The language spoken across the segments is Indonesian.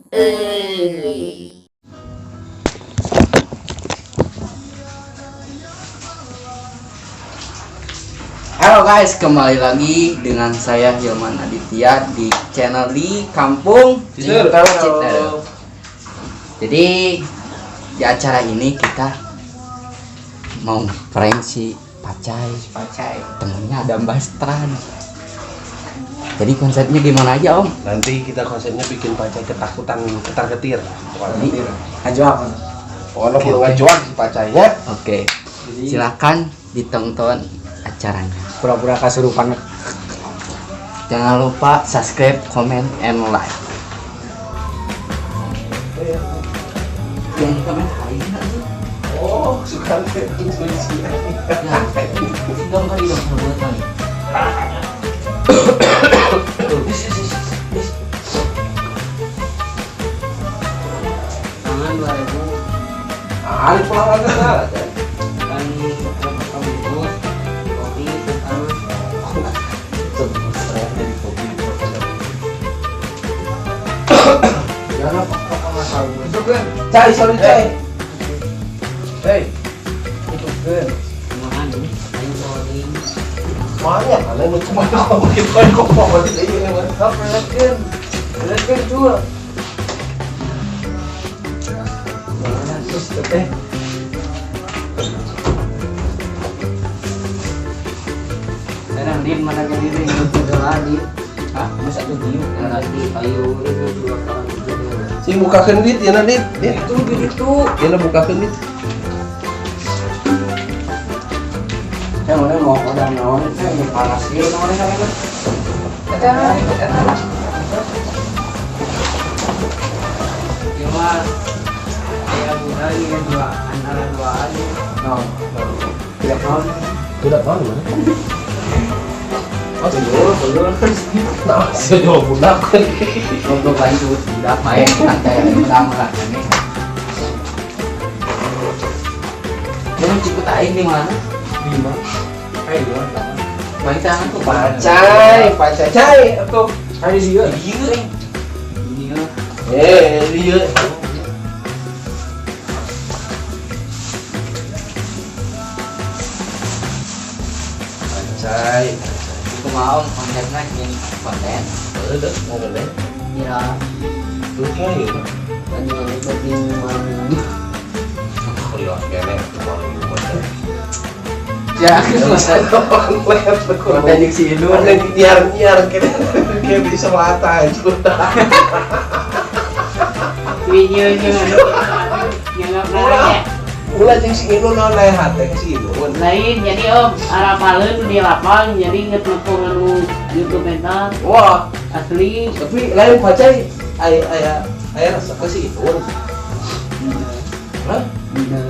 Halo guys, kembali lagi dengan saya Hilman Aditya di channel di Kampung Citarum. Jadi di acara ini kita mau prank si Pacai, temennya ada Mbak Stran. Jadi konsepnya gimana aja Om? Nanti kita konsepnya bikin Pacai ketakutan, ketar-ketir. Jadi ngajuan. Pokoknya perlu ngajuan si Pacainya. Oke, silakan ditonton acaranya. Pura-pura kasurupan. Jangan lupa subscribe, comment, and like. Jangan komen hari ini aja. Oh, suka lihat intuisi. Ya, dong kali dong perbuatan. Tangan 2000. Ah, pulang aja lah. Kan kamu terus kopi terus Sebelum saya jadi kopi. Jangan apa-apa masalah. Itu kan. Cai, sorry Cai. Hei, Itu kan. Kumahan ini? Ayo sorry. banyak kalian lu cuma kamu kita kok mau di sini kan. Lihatkan juga. Terus Sekarang dia mana jadi dia udah lagi. Ah, masa tuh dia nanti ayo itu dua orang itu. si buka kendit ya nanti. Itu begitu. Dia buka kendit. Saya mau kodam naon saya mau panas sih naon sampai. Cuma saya muda ini dua antara dua aja. Naon. Tidak naon. Tidak tahu mana. Oh, belum. Nah, saya jual budak. Untuk lanjut udah main santai pertama lah ini. Jangan cepet aja di mana? Lima. Ayo, Main sana tuh Pacai atau Hari dia. Ini ya. dia. Pacai. Itu mau konsepnya yang konten. Ada mau boleh. Ya, Terus ya. kan yang bikin mana? Kuliah kene Ya, konten yang si Inul. Nyiar kene kayak bisa mata aja. Videonya yang nggak pernah. Ulah jeung si Inul naon lain hate ke si Inul. Lain jadi Om, arapaleun di lapang jadi inget nepung anu YouTube eta Wah, asli. tapi lain Pacai aya rasa ke si Inul. Hah? Bener.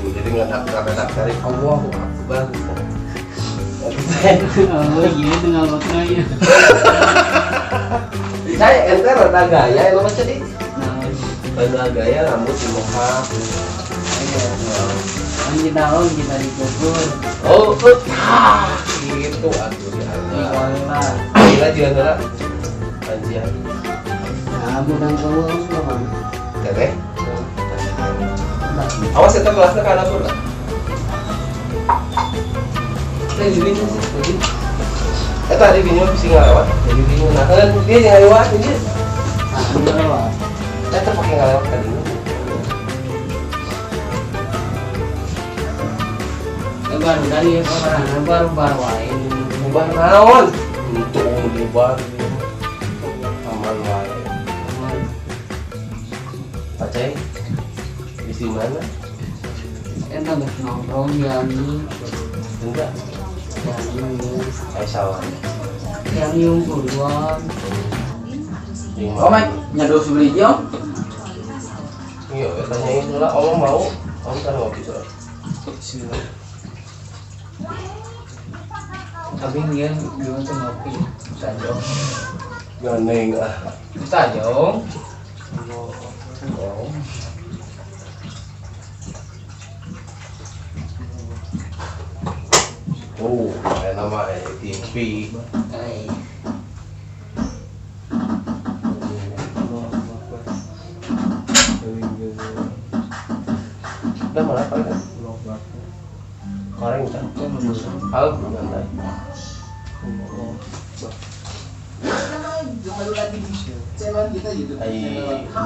Jadi nggak tarik Allahu Akbar. Oh iya dengan maknanya. Saya ente rada gaya lo macam ini. Nah, Rada gaya rambut di muka. kan kita kita dipukul. Oh, gitu atuh Di diharga. kuala. Gila juga anjian. Nah, budang keluar semua. Teteh. Awas eta gelasna kana pun. Teh jadi sih. Eta di bingung bisa ngalewat. Jadi bingung nah kan dia yang ngalewat ini. Nah, Eta pakai ngalewat ka dieu. baru dari peperangan baru lain. Bubar naon? Untuk bubar. Aman wae. Pacai. Di mana? Kita nggak nongkrong yang Enggak. Sawan. yang duluan. Oh, Mike, nyadol sebeli jom. iya, tanyain dulu lah. Om mau? Om kan mau bisa. Tapi dia dulu tuh ngopi tajong. Ganeng ah. Tajong. Oh. Oh, nama TV. Udah mana apa kan? Koreng kan? Hal nyantai.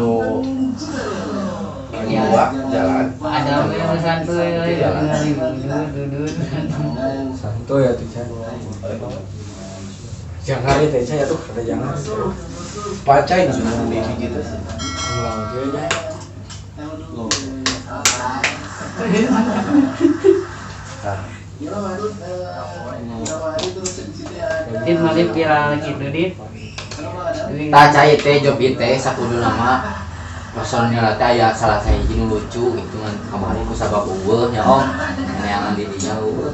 Lu dua jalan. Ada yang santuy duduk. Santuy ya tuh jangan itu saya tuh ada jangan Pacai nah di gitu sih. ulang aja Dit malih viral gitu dit. Tak cai teh job teh sakudu nama personil teh aya salah sahiji nu lucu gitu kan kamari ku sabab eueuh nya Om neangan di dinya eueuh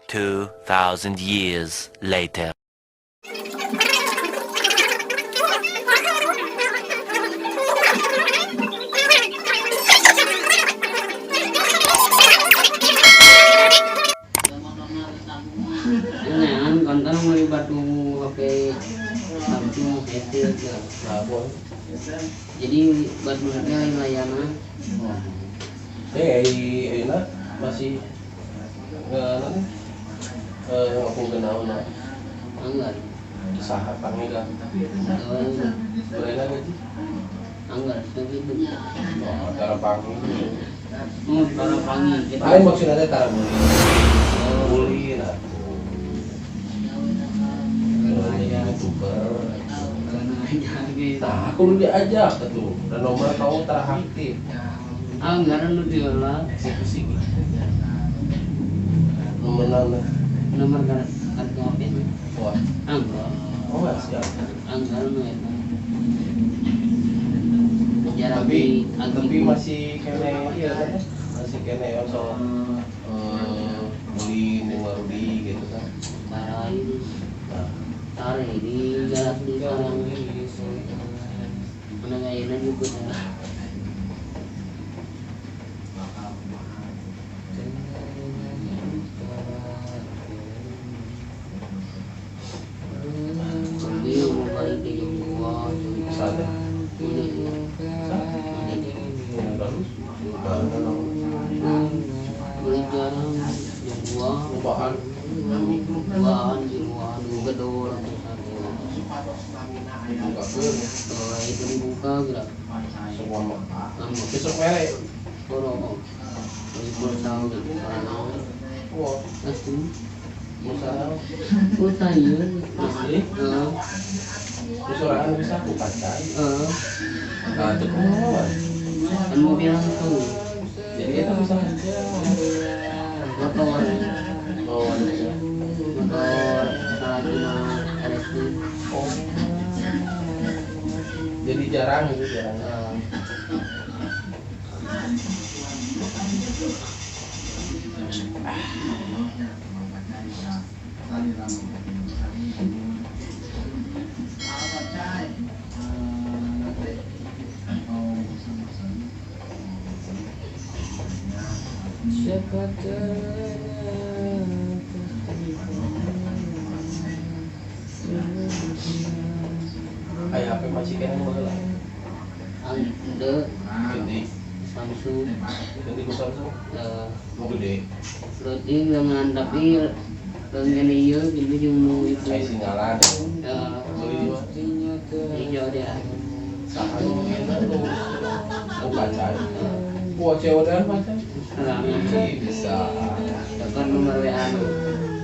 2,000 years later. Neangan konten meuli batu HP Samsung Apple jadi batu layana Enak masih nggak aku kenal nah anggar saha kami kan boleh lagi anggar begitu antara pagi para pangi lain maksudnya teh tara buli nah youtuber nah aku lu diajak tuh dan nomor kamu teraktif anggaran lu diolah eksekusi nomor nomor kartu HP wah anggar oh nggak siap anggaran lu eta jarak tapi masih kene iya kan masih kene also beli dengan Rudi gitu kan cara ini nah tarik di jarak di sarang mana gayana juga ya beliau mau balik di gua sana ini bagus beli jarang yang gua bahan bahan di luar gedor itu dibuka gerak semua mah anu besok merek koro libur tahun karena wah pasti misalnya utayun asli usulan bisa aku pacai nah itu kemauan kan mau bilang tuh jadi itu bisa motor mau motor salajuna elektrik jadi jarang gitu jarang kayak HP masih kena modal ande gede Samsung gede ku Samsung mau gede loading dengan tapi dengan iya gitu cuma itu kayak singalan beli dua hijau dia sahan enak tuh aku pacai wah cewek dan pacai bisa dapat nomor WA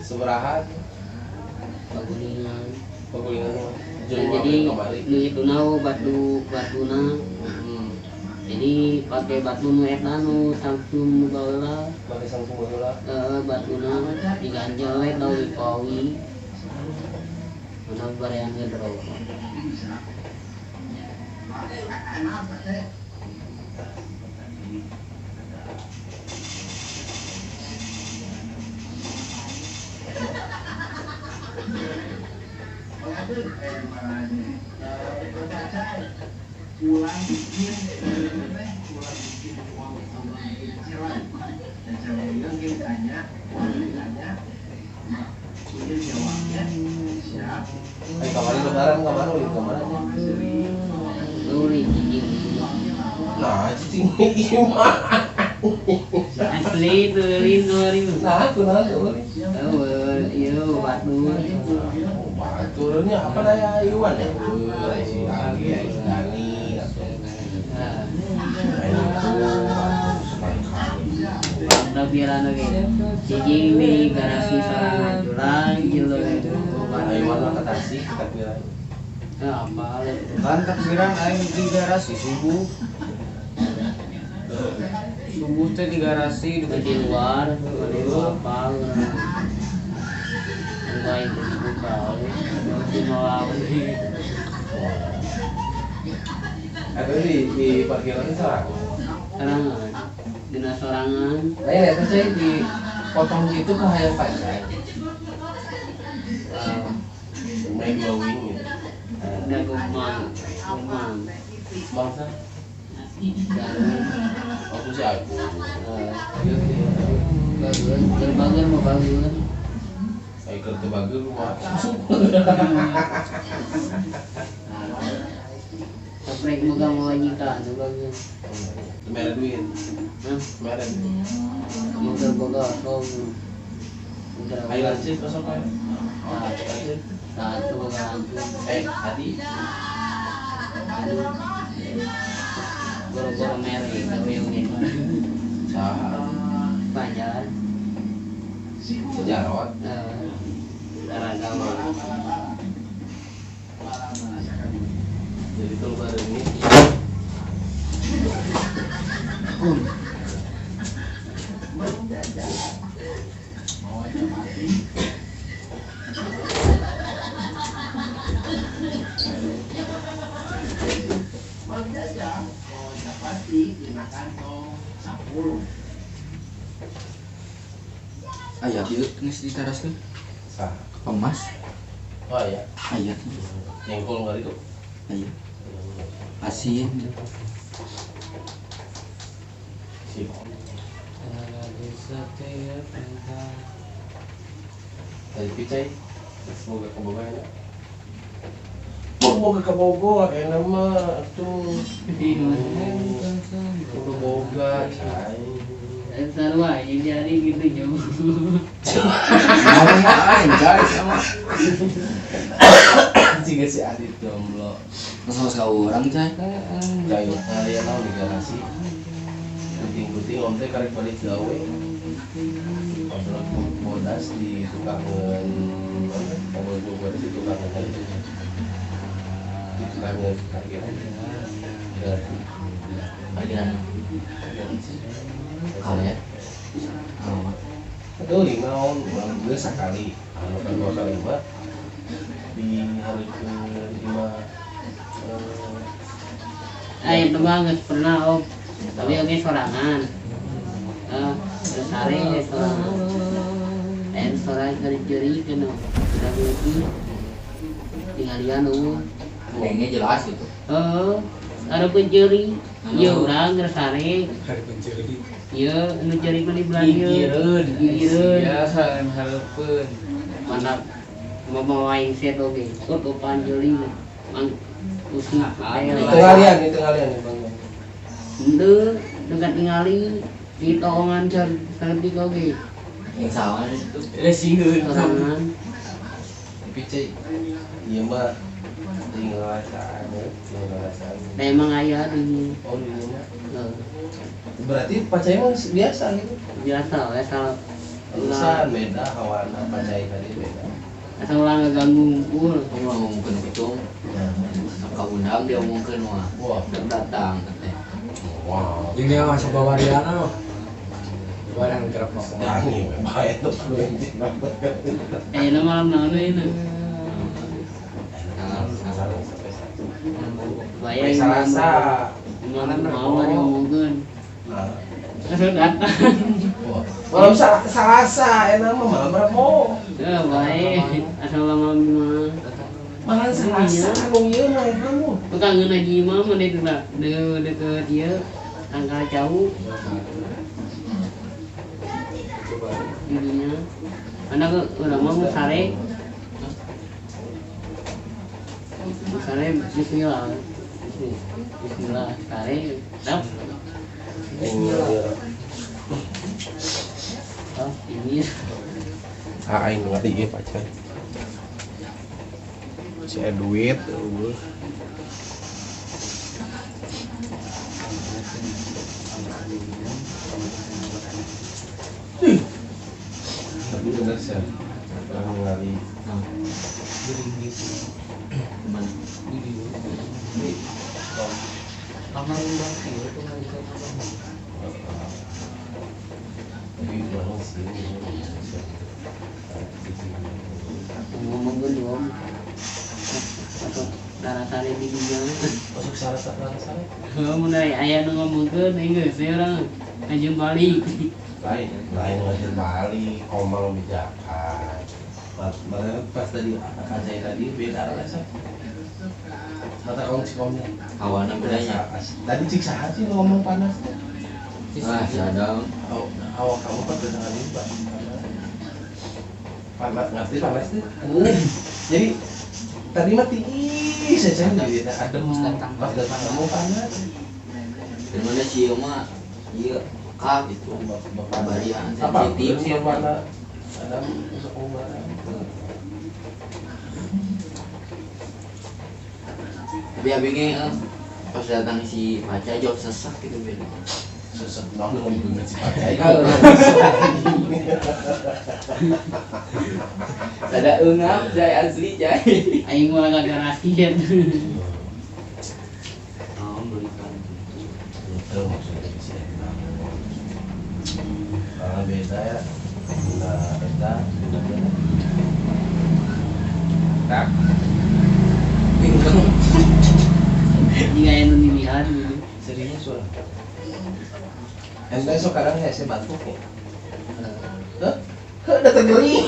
seberahan pagulingan pagulingan jadi nu itu nau batuna jadi pakai batu nu eta nu Samsung baheula pakai Samsung baheula batuna diganjel we tau dipawi mana barean gedro kemarin lebaran kemana lu kemana aja Uli cicing nah cicing ini mah Asli turin turin. Nah, aku tuh. Iya batu. Turunnya apa daya Iwan ya? Si Ali, Dani, Udah biaran lagi. Cicing di garasi sorangan julang gitu. Iwan mah ke Tasik, ke Takbiran. Apa? Kan takbiran aing di garasi subuh. Subuh teh di garasi Di luar, di apa? Enggak itu dibuka. Di malam. Ada di parkiran itu salah. Sorangan. Dinas sorangan. Nah, ya itu saya dipotong gitu ke hayal panjang. Main glowing gitu. Udah gumang. Bangsa, aku sih aku. Bagus mau bagus. Saya kerja bagus rumah. Saprek moga mau wanita, bagus. Merah duit, Hah? merah. Moga boga kau. Highland sih masuk kan? Satu ganti. Hati. Goro-goro merah itu yang ini. Sah. Panjang. Sejarah. Darah gaul. Jadi tuh baru ini. Aya kieu geus ditaraskeun. Sah. Emas. Oh ya, Aya. jengkol nggak itu? Aya. Asin. Sip. Dari picai, semoga keboga ya. Semoga keboga, enak mah tuh. Keboga, cai. Entar wah jadi gitu jauh. Mau anjay sama. Jika si Adit jomblo, Terus ka urang cai. kayu kalian tahu di garasi. Puting-puting om teh karek balik gawe. Kontrol bodas di tukang kabel bodas di tukang di tukang parkiran. Bagian karet. Itu lingaun, ulang gue sekali. Kalau kan 2 kali mah di hari ke-5 Itu banget pernah om. Tapi oke sorangan. Sare sorangan. Sorangan ceri-ceri kena. Lagi tinggal Kayaknya jelas gitu. ada pencuri. Iya orang ngersare. Hari pencuri. Iya, nu cari beli belanja. Gigireun. Ya salam hareupeun. Mana mau aing set oge. Kok panjoli mang usih Tingalian nih bang. Henteu dekat tingali di toongan cantik oge. Yang salah itu Resingkeun. Sorangan. picai. Iya mbak, tinggal sana. Emang aya di Oh di rumah. Berarti pacai mah biasa gitu. biasa asal Urusan beda, kawan pacai tadi beda. asal ulang ngeganggu ngumpul. Kamu mau ngomongin itu, kau undang dia ngomongin wah, Wah, datang katanya. wow. Ini yang masuk bawariana. Barang kerap ngomong. Dangi, baik tuh. Malam naon ini. Bayar Salasa. malam mau ada ngomongin. Asal datang. Malam Salasa, enak mah malam berapa? Ya baik, asal lama mah. Malam Salasa, kamu iya mah kamu. Kangen lagi mah mana itu lah, deket dia, angka jauh. Jadinya, anak udah mau sare, sare Bismillah sare, dap. aing nggak iya pacar si duit tapi bener sih orang ngali tapi orang sih ngomong gue dong atau darah sari di dunia masuk salah mulai ayah ngomong ke nih sih orang ngajeng balik lain ngajin Bali komang bijakan pas tadi akan saya tadi beda rasa kata kamu si komnya Hawana bedanya. tadi cik sahat sih ngomong panas Sadang. awak kamu kan beda kali pak panas ngerti panas tuh jadi tadi mati saja jadi adem pas datang kamu panas Dari mana sih Oma? Iya, kak itu barian apa sensitif. sih mana ada masuk rumah Tapi abangnya pas datang si Paca jauh sesak gitu beda. sesek dengan bunga si pakai Ada engap jay asli jay. aing mah gak garasian Oh, belikan. itu maksudnya di sini karena beda ya beda tak Bingung. jika yang dilihat gitu serius soal ente sekarang ya saya batuk ya hah udah tergering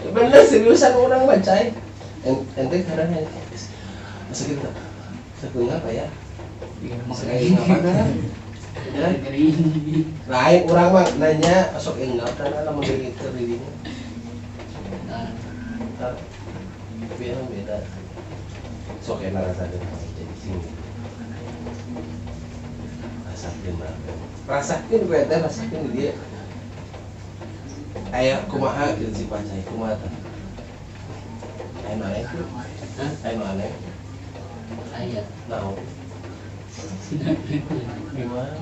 bener seriusan orang bacain ente sekarang ya masa kita setengah apa ya makanya apa kan kering lain orang mah nanya masuk enggak karena lama begitu dirinya beda sok enak rasanya jadi sini rasakin gue teh rasakin di dia ayah kumaha gitu si pancai kumaha teh ayah aneh ayah aneh ayah nah gimana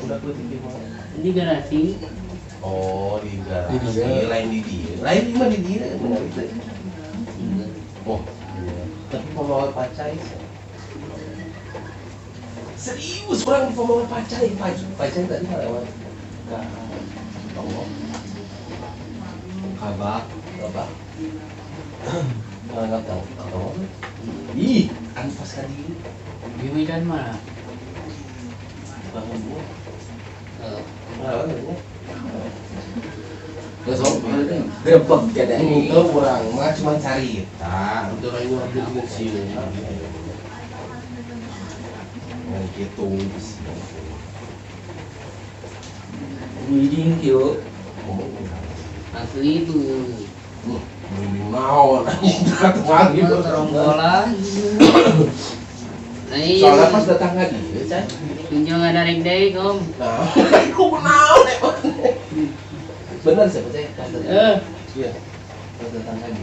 udah putih gimana ini garasi oh di garasi lain di dia benar itu oh iya. Tapi pembawa pacai serius orang di pembawa pacai tadi lewat Allah Kabak. apa nggak tahu apa ih anpas kali gini kan mah bangun gua Terus grebek kada ini tuh kurang mah cuma cari untuk orang yang bikin siun yang gitu Widing kyo. asli itu mau dekat lagi teronggolan soalnya pas datang lagi cai tunjuk ada rek deh kom nah aku kenal bener sih percaya iya pas datang lagi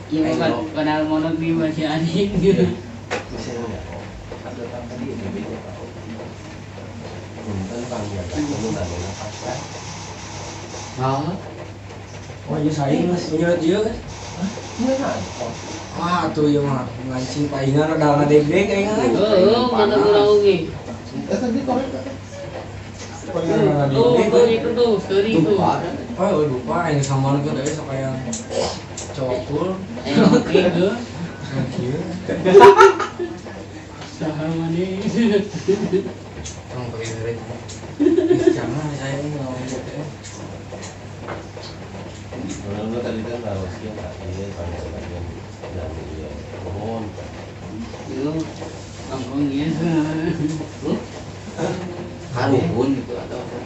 iya kenal monok di masih anjing gitu bisa enggak pas datang tadi ada beda tahu tentang ya penggunaan pasta Nah, Oh iya saya mas menyerot dia kan. gimana Wah tuh ya mah ngancing paingan ada ngadeg-deg kayaknya kan. mana pulau ini tadi korek Paingan oh ngadeg-deg. itu tuh seri itu Oh lupa ini sama kan dari sok yang cokul. oke tuh Kieu. saha mana Tong pakai ngerit. Jangan saya ini ngomong gitu. Kalau tadi kan harus yang tadi pada bagian dari pohon. itu kampungnya karubun gitu atau apa?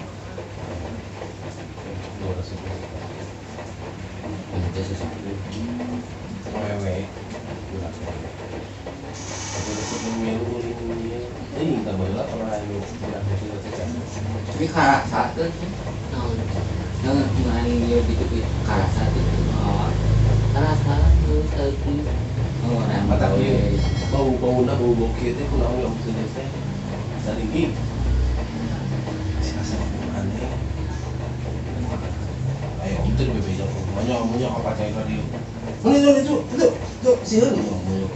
Itu sesuatu. Wewe. ini nggak boleh kalau ayo bilang itu Tapi karena satu jangan cuma yang gitu karena satu karena satu lagi oh nah mata tahu dia bau kita pun orang yang bisa desa saling ini si asal aneh ayo om tuh lebih beda banyak apa cahaya radio itu sih ini yang mau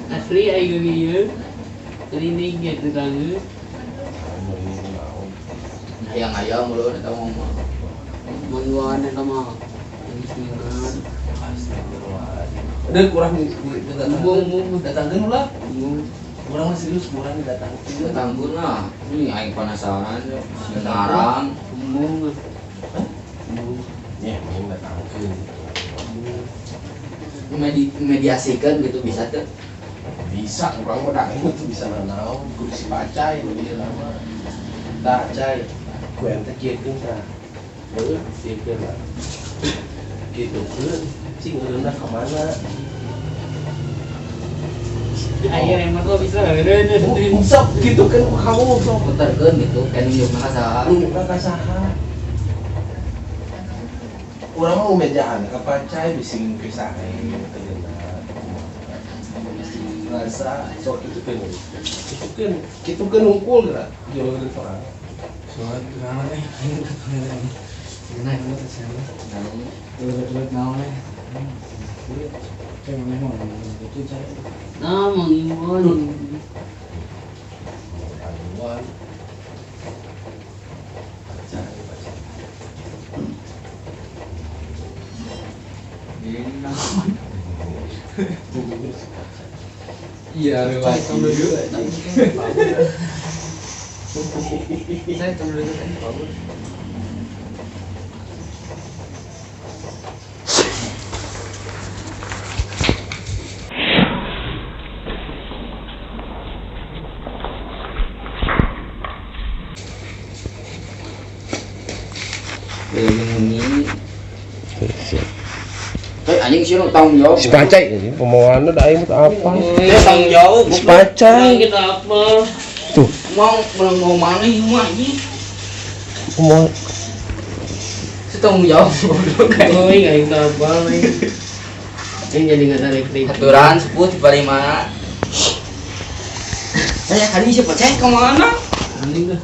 asli ayo dia ini gitu kan yang ayam mulu udah tahu ngomong menggunakan yang kamu bismillah udah kurang datang dulu lah ngomong kurang serius kurang datang tanggung lah ini aing penasaran sekarang ngomong ya yang datang mediasikan gitu bisa tuh bisa kurang udah itu bisa nanau guru si pacai dia lama tak cai gue yang terkitin tak pikir lah gitu kan sih ngerendah kemana ayo yang mah bisa ada sok gitu kan kamu sok putarkan gitu kan nunjuk nasa nunjuk kasaha orang mau mejaan ke pacai bising pisah rasa sok itu kan unggul gerak jauh dari orang Soalnya kenapa nih? Kenapa ini tersiapa? Belut naon nih? Kayak mana mau itu cari? nah mengimbun aduan iya Saya tunggu dulu. Saya tunggu dulu. ini anjing sih lu tanggung jawab si pacai ini pemawaan ada aing apa dia tanggung jawab si pacai kita apa tuh mau mana ini anjing pemawaan si tanggung jawab oh iya kita apa nih ini jadi nggak tarik aturan sebut di mana saya kali siapa cek kemana anjing dah